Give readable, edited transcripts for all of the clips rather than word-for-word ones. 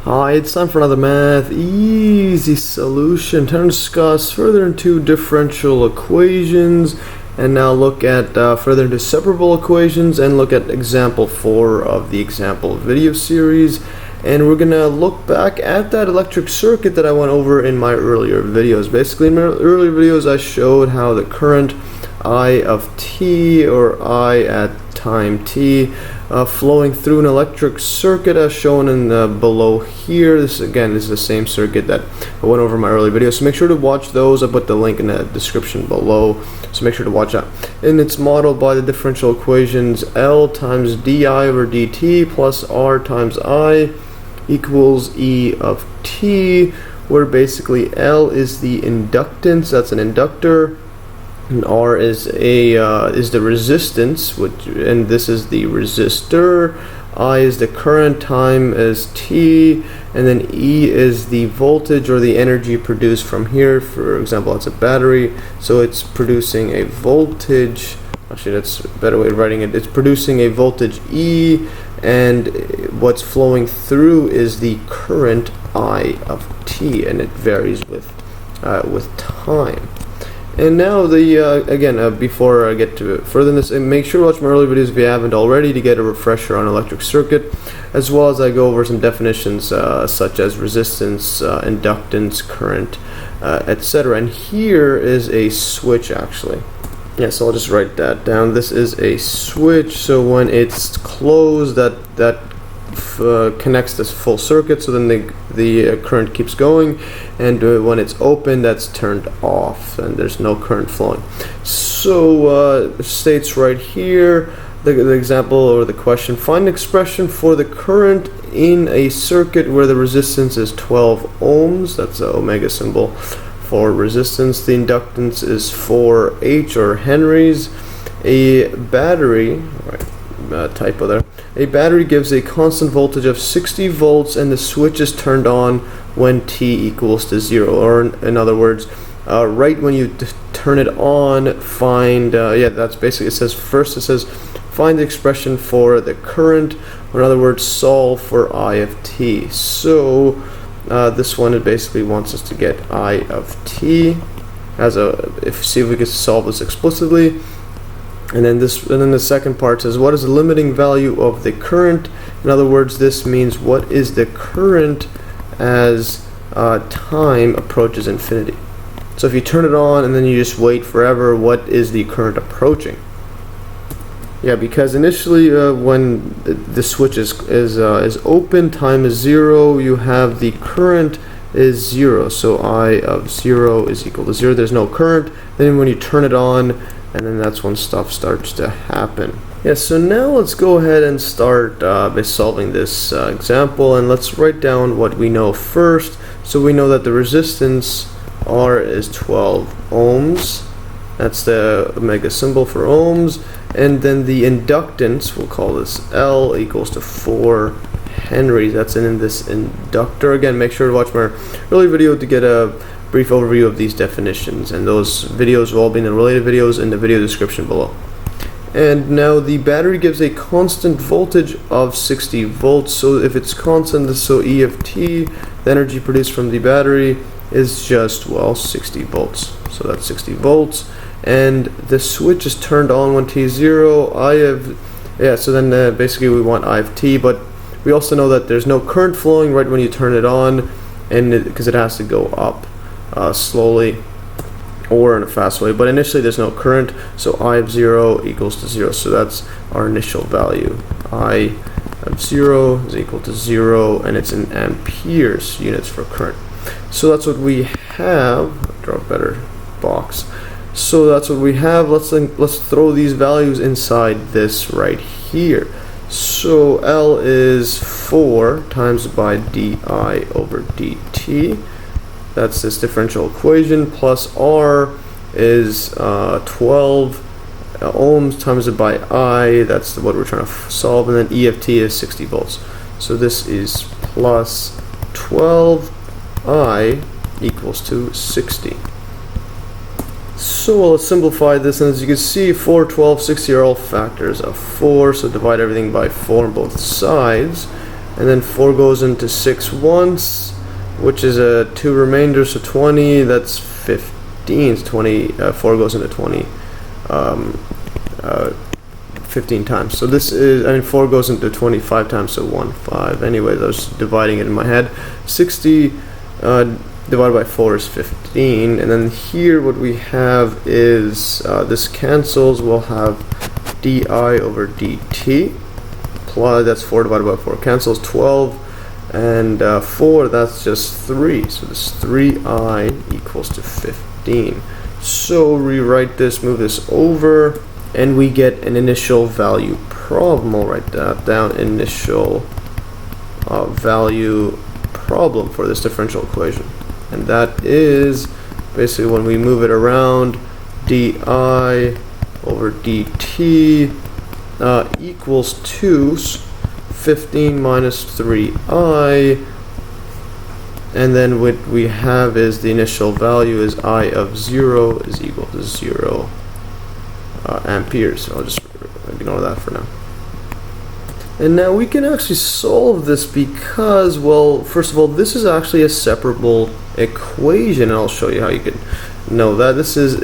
Hi, it's time for another math easy solution. Time to discuss further into differential equations and now look at further into separable equations and look at example 4 of the example video series. And we're gonna look back at that electric circuit that I went over in my earlier videos. Basically, in my earlier videos I showed how the current I of t, or I at time t, flowing through an electric circuit as shown in below here. This is the same circuit that I went over in my earlier videos, so make sure to watch those. I put the link in the description below, so make sure to watch that. And it's modeled by the differential equations L times di over dt plus R times I equals E of t, where basically L is the inductance, that's an inductor, and R is the resistance, and this is the resistor. I is the current, time is t, and then E is the voltage or the energy produced from here. For example, it's a battery, so it's producing a voltage. Actually, that's a better way of writing it. It's producing a voltage E, and what's flowing through is the current I of t, and it varies with time. And now before I get to further in this, make sure to watch my earlier videos if you haven't already to get a refresher on electric circuit, as well as I go over some definitions such as resistance, inductance, current, etc. And here is a switch actually. Yeah, so I'll just write that down. This is a switch, so when it's closed, that connects this full circuit, so then the current keeps going, and when it's open, that's turned off and there's no current flowing. So it states right here the example or the question: find an expression for the current in a circuit where the resistance is 12 ohms. That's the omega symbol for resistance. The inductance is 4H or henries. A battery, typo there. A battery gives a constant voltage of 60 volts and the switch is turned on when t equals to 0. Or in other words, right when you turn it on, find, that's basically, it says find the expression for the current, or in other words, solve for I of t. So this one, it basically wants us to get I of t see if we can solve this explicitly. And then the second part says, what is the limiting value of the current? In other words, this means what is the current as time approaches infinity. So if you turn it on and then you just wait forever, what is the current approaching? Yeah, because initially when the switch is open, time is 0, you have the current is 0, so I of 0 is equal to 0. There's no current. Then when you turn it on, and then that's when stuff starts to happen. Yeah, so now let's go ahead and start by solving this example, and let's write down what we know first. So we know that the resistance R is 12 ohms. That's the omega symbol for ohms. And then the inductance, we'll call this L, equals to 4 henries. That's in this inductor. Again, make sure to watch my earlier video to get a brief overview of these definitions, and those videos will all be in the related videos in the video description below. And now the battery gives a constant voltage of 60 volts, so if it's constant, so E of t, the energy produced from the battery is just, well, 60 volts. So that's 60 volts, and the switch is turned on when t is 0. So then basically we want I of t, but we also know that there's no current flowing right when you turn it on, and because it has to go up slowly or in a fast way, but initially there's no current, so I of 0 equals to 0. So that's our initial value. I of 0 is equal to 0, and it's in amperes, units for current. So that's what we have. I'll draw a better box. So that's what we have. Let's throw these values inside this right here. So L is 4 times by di over dt. That's this differential equation, plus R is 12 ohms times it by I. That's what we're trying to solve, and then E of t is 60 volts. So this is plus 12I equals to 60. So let's simplify this, and as you can see, 4, 12, 60 are all factors of 4, so divide everything by 4 on both sides. and then 4 goes into 6 once, which is a 2 remainder, so 20, that's 15. 20, 4 goes into 20 15 times. So this is, I mean, 4 goes into 25 times, so 1, 5. Anyways, I was dividing it in my head. 60 divided by 4 is 15, and then here what we have is this cancels. We'll have di over dt, plus that's 4 divided by 4 cancels, 12, and 4, that's just 3, so this 3i equals to 15. So rewrite this, move this over, and we get an initial value problem. I'll write that down, initial value problem for this differential equation. And that is basically when we move it around, di over dt equals to 15 minus 3i, and then what we have is the initial value is I of 0 is equal to 0 amperes. I'll just ignore that for now. And now we can actually solve this because, well, first of all, this is actually a separable equation, and I'll show you how you can know that. This is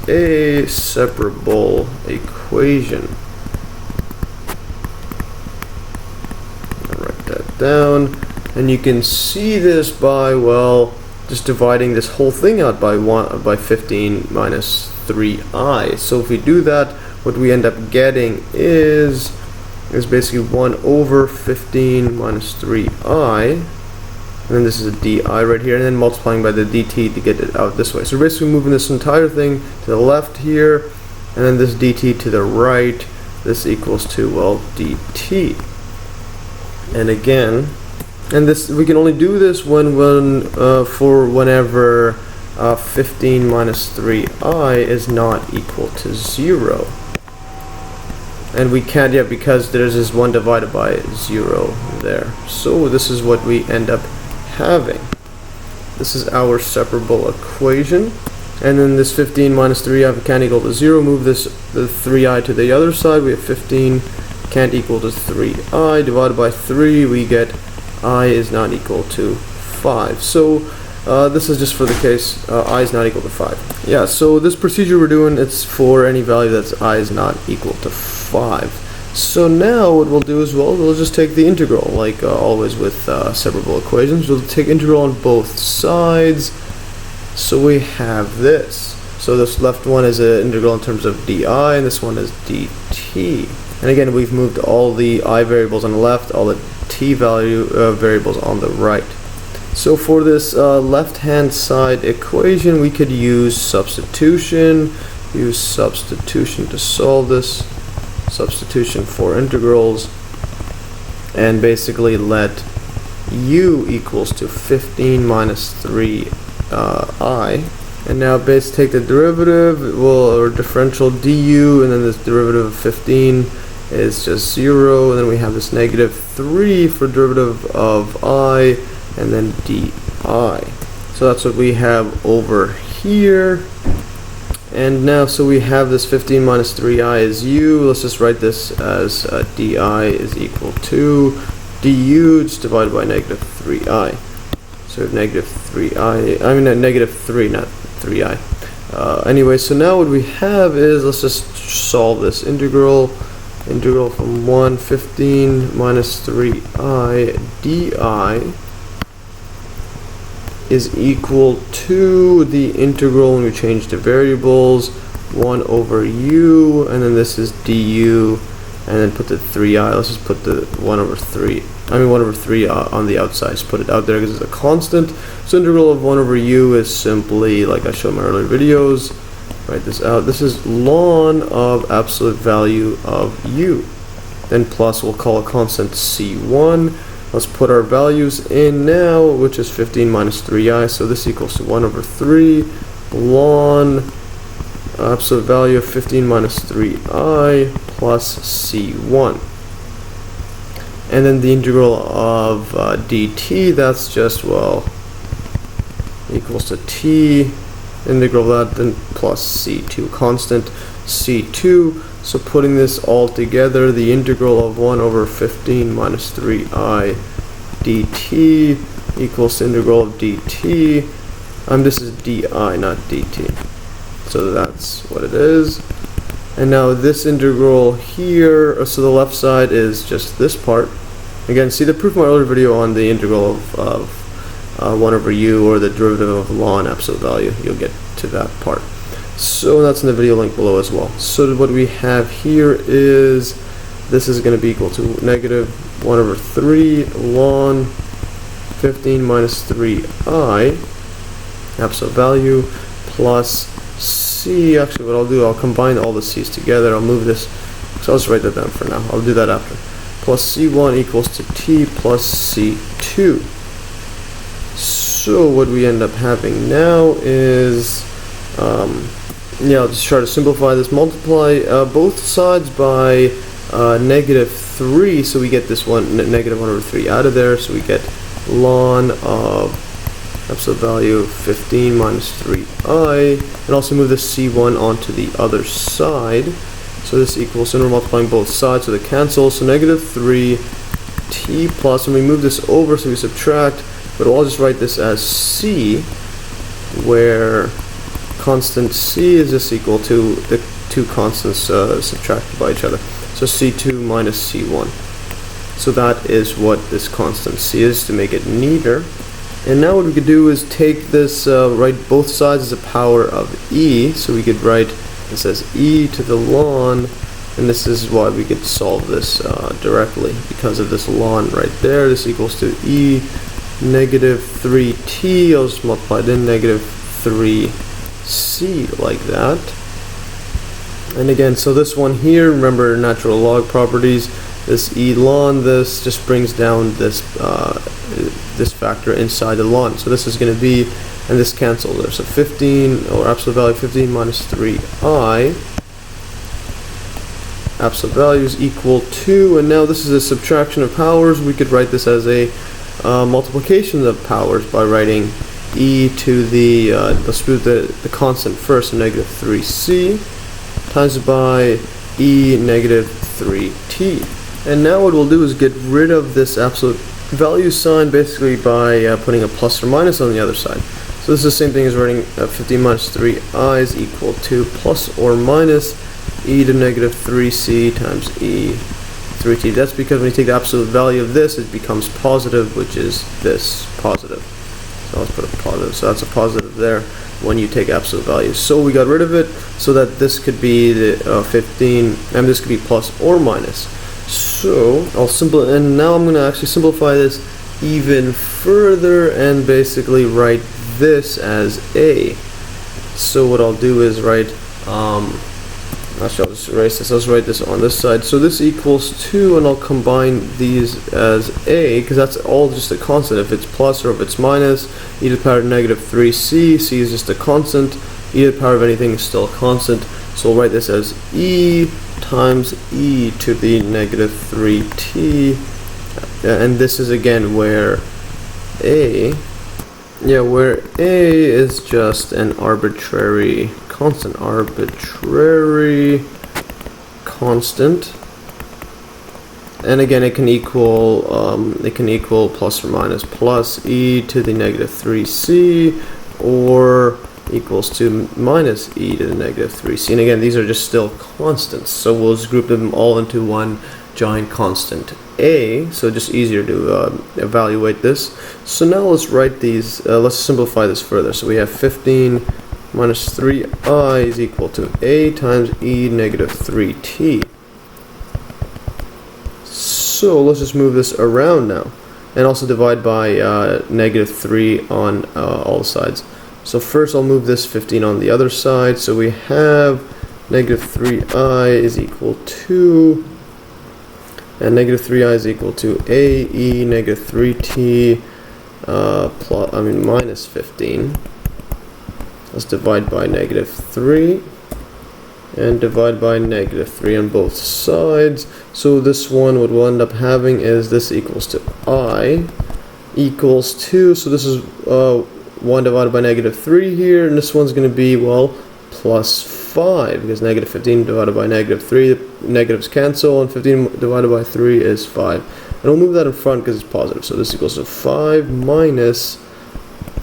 a separable equation. I'll write that down, and you can see this by, well, just dividing this whole thing out by 15 minus 3i. So if we do that, what we end up getting is basically 1 over 15 minus 3i, and then this is a di right here, and then multiplying by the dt to get it out this way. So we're basically moving this entire thing to the left here, and then this dt to the right. This equals to, well, dt. And again, and this, we can only do this whenever 15 minus 3i is not equal to 0. And we can't yet because there's this 1 divided by 0 there. So this is what we end up having. This is our separable equation. And then this 15 minus 3i can't equal to 0. Move the 3i to the other side. We have 15 can't equal to 3i. Divided by 3, we get I is not equal to 5. So this is just for the case I is not equal to 5. Yeah, so this procedure we're doing, it's for any value that's I is not equal to 5. So now what we'll do is, well, we'll just take the integral, like always with separable equations. We'll take integral on both sides. So we have this. So this left one is an integral in terms of di, and this one is dt. And again, we've moved all the I variables on the left, all the t value variables on the right. So for this left-hand side equation, we could use substitution. Use substitution to solve this. Substitution for integrals. And basically let u equals to 15 minus 3i. And now take the derivative, or differential du, and then this derivative of 15 is just 0, and then we have this negative 3 for derivative of I, and then di. So that's what we have over here. And now, so we have this 15 minus 3i is u. Let's just write this as di is equal to du just divided by negative 3i. So we have negative 3i, I mean negative 3, not 3i. Anyway, so now what we have is, let's just solve this integral from 15 minus 3i di is equal to the integral when we change the variables, 1 over u, and then this is du, and then put the 3i. Let's just put the 1 over 3 on the outside. Just put it out there because it's a constant. So integral of 1 over u is simply, like I showed in my earlier videos, write this out. This is ln of absolute value of u. Then plus, we'll call a constant c1. Let's put our values in now, which is 15 minus 3i. So this equals to 1 over 3 ln absolute value of 15 minus 3i plus c1. And then the integral of dt, that's just, well, equals to t, integral of that, then plus c2 constant, c2. So putting this all together, the integral of 1 over 15 minus 3I dt equals the integral of dt. This is di, not dt. So that's what it is. And now this integral here, so the left side is just this part. Again, see the proof of my earlier video on the integral of 1 over u, or the derivative of ln absolute value. You'll get to that part. So that's in the video link below as well. So what we have here is, this is going to be equal to negative 1 over 3 ln 15 minus 3I absolute value plus c. Actually, what I'll do, I'll combine all the c's together. I'll move this, so I'll just write that down for now. I'll do that after. Plus c1 equals to t plus c2. So what we end up having now is, I'll just try to simplify this. Multiply both sides by negative 3, so we get this one, negative 1 over 3 out of there, so we get ln of absolute value 15 minus 3I, and also move the c1 onto the other side. So this equals, and we're multiplying both sides, so they cancel, so negative 3 t plus, and we move this over, so we subtract, but I'll just write this as c, where constant c is just equal to the two constants subtracted by each other. So c2 minus c1. So that is what this constant c is, to make it neater. And now what we could do is take this, write both sides as a power of e. So we could write this as e to the ln, and this is why we could solve this directly, because of this ln right there. This equals to e negative 3t, I'll just multiply it in, negative 3c, like that. And again, so this one here, remember natural log properties, this e ln, this just brings down this this factor inside the ln. So this is going to be, and this cancels there, so 15, or absolute value 15 minus 3I, absolute value is equal to, and now this is a subtraction of powers. We could write this as a multiplication of powers by writing e to the, let's do the constant first, negative 3c, times by e negative 3t. And now what we'll do is get rid of this absolute value sign, basically by putting a plus or minus on the other side. So this is the same thing as writing 15 minus 3I is equal to plus or minus e to negative 3c times e 3t. That's because when you take the absolute value of this, it becomes positive, which is this positive. So let's put a positive. So that's a positive there when you take absolute values. So we got rid of it so that this could be the 15, and this could be plus or minus. So and now I'm going to actually simplify this even further and basically write this as a. So what I'll do is write, actually I'll just erase this, I'll just write this on this side. So this equals 2, and I'll combine these as a, because that's all just a constant. If it's plus or if it's minus, e to the power of negative 3c, c is just a constant, e to the power of anything is still a constant. So we'll write this as e times e to the negative 3t, and this is again where a is just an arbitrary constant, and again it can equal plus or minus plus e to the negative 3c, or equals to minus e to the negative 3c. And again, these are just still constants, so we'll just group them all into one giant constant a, so just easier to evaluate this. So now let's write these, let's simplify this further. So we have 15 minus 3I is equal to a times e negative 3t. So let's just move this around now, and also divide by negative 3 on all sides. So first I'll move this 15 on the other side, so we have negative 3I is equal to, and negative 3I is equal to a e negative 3t minus 15. Let's divide by negative 3 and divide by negative 3 on both sides. So this one, what we'll end up having is this equals to I equals 2, so this is 1 divided by negative 3 here, and this one's going to be, well, plus 5. 5, because negative 15 divided by negative 3, the negatives cancel, and 15 divided by 3 is 5. And we'll move that in front because it's positive. So this equals to 5 minus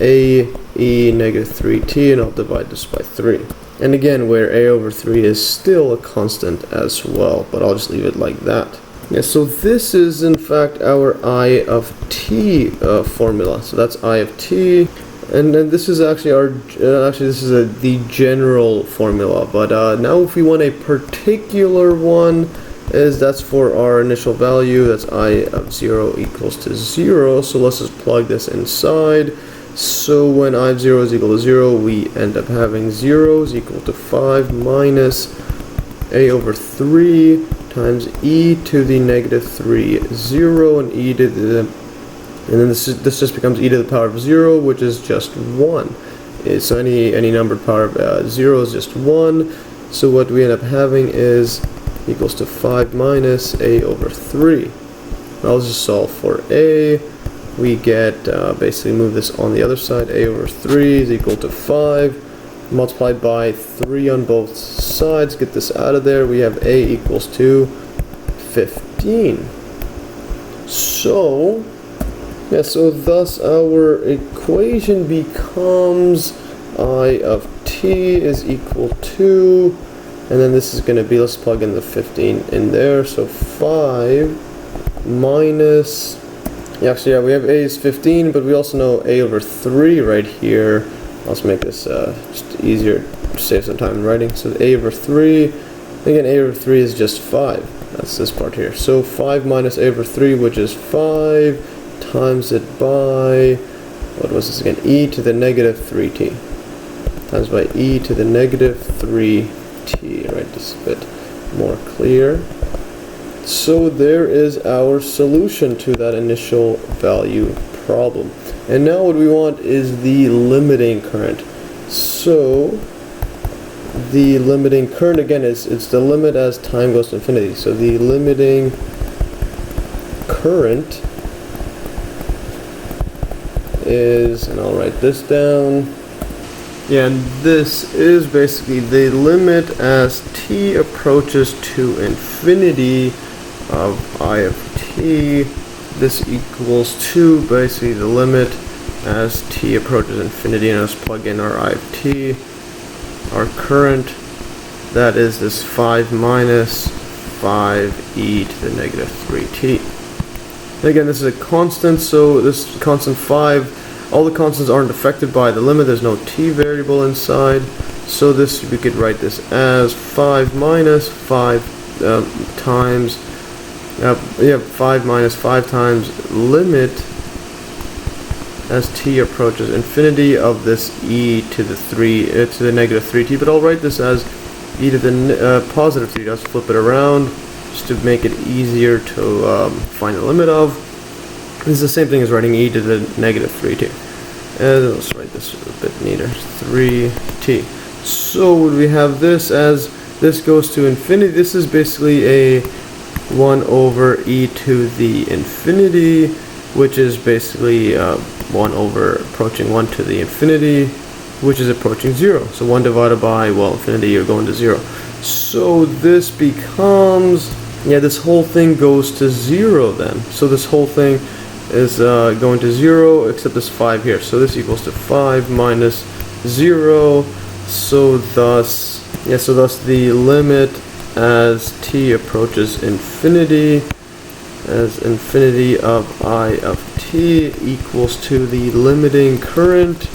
a e negative 3t, and I'll divide this by 3. And again, where a over 3 is still a constant as well, but I'll just leave it like that. Yeah, so this is in fact our I of t formula. So that's I of t, and then this is actually our the general formula. But now if we want a particular one, that's for our initial value. That's I of 0 equals to 0. So let's just plug this inside. So when I of 0 is equal to 0, we end up having 0 is equal to 5 minus a over 3 times e to the negative 3, 0, and e to the, and then this just becomes e to the power of 0, which is just 1. So any numbered power of 0 is just 1. So what we end up having is equals to 5 minus a over 3. I'll just solve for a. We get, basically move this on the other side, a over 3 is equal to 5, multiplied by 3 on both sides, get this out of there, we have a equals to 15. So, yeah, so thus our equation becomes I of t is equal to, and then this is going to be, let's plug in the 15 in there, so 5 minus, actually, yeah, we have a is 15, but we also know a over 3 right here. Let's make this just easier to save some time in writing. So a over 3, again, a over 3 is just 5. That's this part here. So 5 minus a over 3, which is 5, times it by, what was this again? E to the negative 3t. Times by e to the negative 3t, right? Just a bit more clear. So there is our solution to that initial value problem. And now what we want is the limiting current. So the limiting current, again, it's the limit as time goes to infinity. So the limiting current is, and I'll write this down. Yeah, and this is basically the limit as t approaches to infinity of I of t. This equals to basically the limit as t approaches infinity, and let's plug in our I of t, our current, that is this 5 minus 5e to the negative 3t. Again, this is a constant, so this constant 5, all the constants aren't affected by the limit, there's no t variable inside, so this, we could write this as 5 minus 5 times 5 minus 5 times limit as t approaches infinity of this e to the to the negative 3t, but I'll write this as e to the positive 3. Let's flip it around just to make it easier to find the limit of. This is the same thing as writing e to the negative 3t. And let's write this a bit neater, 3t. So would we have this as this goes to infinity? This is basically a 1 over e to the infinity, which is basically 1 over approaching 1 to the infinity, which is approaching 0. So 1 divided by, well, infinity, you're going to 0. So this becomes, yeah, this whole thing goes to 0 then. So this whole thing is going to 0, except this 5 here. So this equals to 5 minus 0. So thus, yeah, so thus the limit as t approaches infinity, as infinity of I of t equals to the limiting current,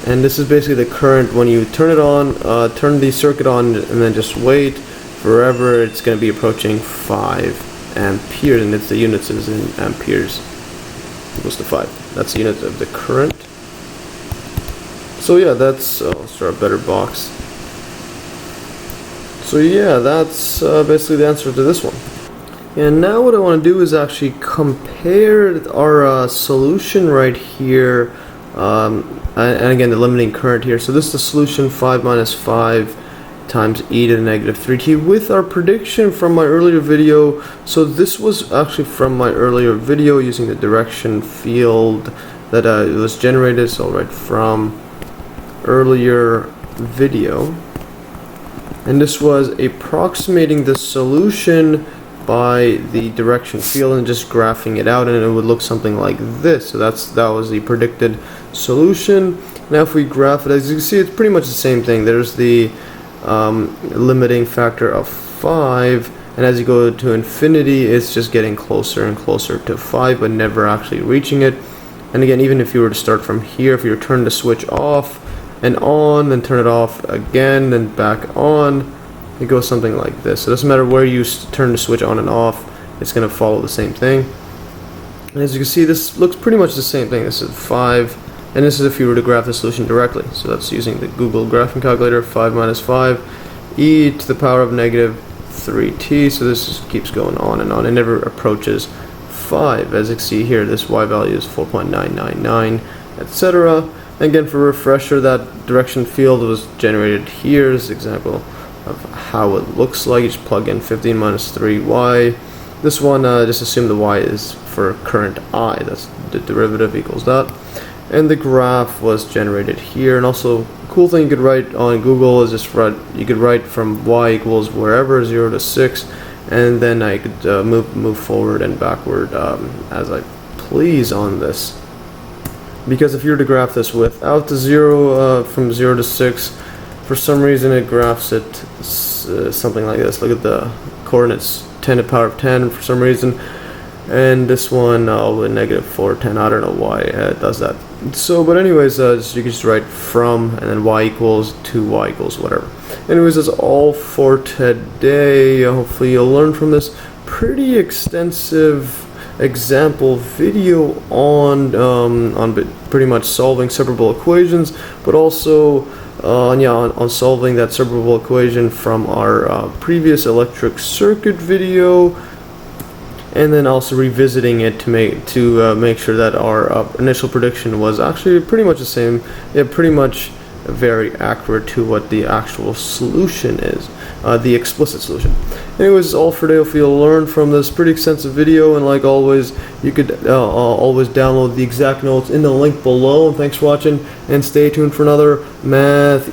and this is basically the current when you turn it on, turn the circuit on, and then just wait forever. It's going to be approaching 5 amperes, and it's the units is in amperes, equals to 5. That's the unit of the current. So yeah, that's, let's draw a better box. So yeah, that's basically the answer to this one. And now what I want to do is actually compare our solution right here, and again the limiting current here. So this is the solution 5 minus 5 times e to the negative 3t with our prediction from my earlier video. So this was actually from my earlier video using the direction field that it was generated. So I'll write from earlier video. and this was approximating the solution by the direction field and just graphing it out, and it would look something like this. So that was the predicted solution. Now if we graph it, as you can see, it's pretty much the same thing. There's the limiting factor of 5, and as you go to infinity, it's just getting closer and closer to 5, but never actually reaching it. And again, even if you were to start from here, if you were to turn the switch off and on, then turn it off again, then back on, it goes something like this. So it doesn't matter where you turn the switch on and off, it's going to follow the same thing. And as you can see, this looks pretty much the same thing. This is 5, and this is if you were to graph the solution directly. So that's using the Google graphing calculator. 5 minus 5, e to the power of negative 3t. So this just keeps going on, and it never approaches 5. As you can see here, this y value is 4.999, etc. Again, for refresher, that direction field was generated here. This is an example of how it looks like. You just plug in 15 minus 3y. This one, just assume the y is for current I. That's the derivative equals that. And the graph was generated here. And also, cool thing you could write on Google is just you could write from y equals wherever 0 to 6, and then I could move forward and backward as I please on this. Because if you were to graph this without the 0, from 0 to 6, for some reason it graphs it something like this. Look at the coordinates, 10 to the power of 10 for some reason, and this one with negative 4, 10. I don't know why it does that. So, but anyways, you can just write from, and then y equals to y equals whatever. Anyways, that's all for today. Hopefully you'll learn from this pretty extensive example video on pretty much solving separable equations, but also on solving that separable equation from our previous electric circuit video, and then also revisiting it to make sure that our initial prediction was actually pretty much the same. Pretty much very accurate to what the actual solution is, the explicit solution. Anyways, all for today. If you'll learn from this pretty extensive video, and like always, you could always download the exact notes in the link below. And thanks for watching, and stay tuned for another Math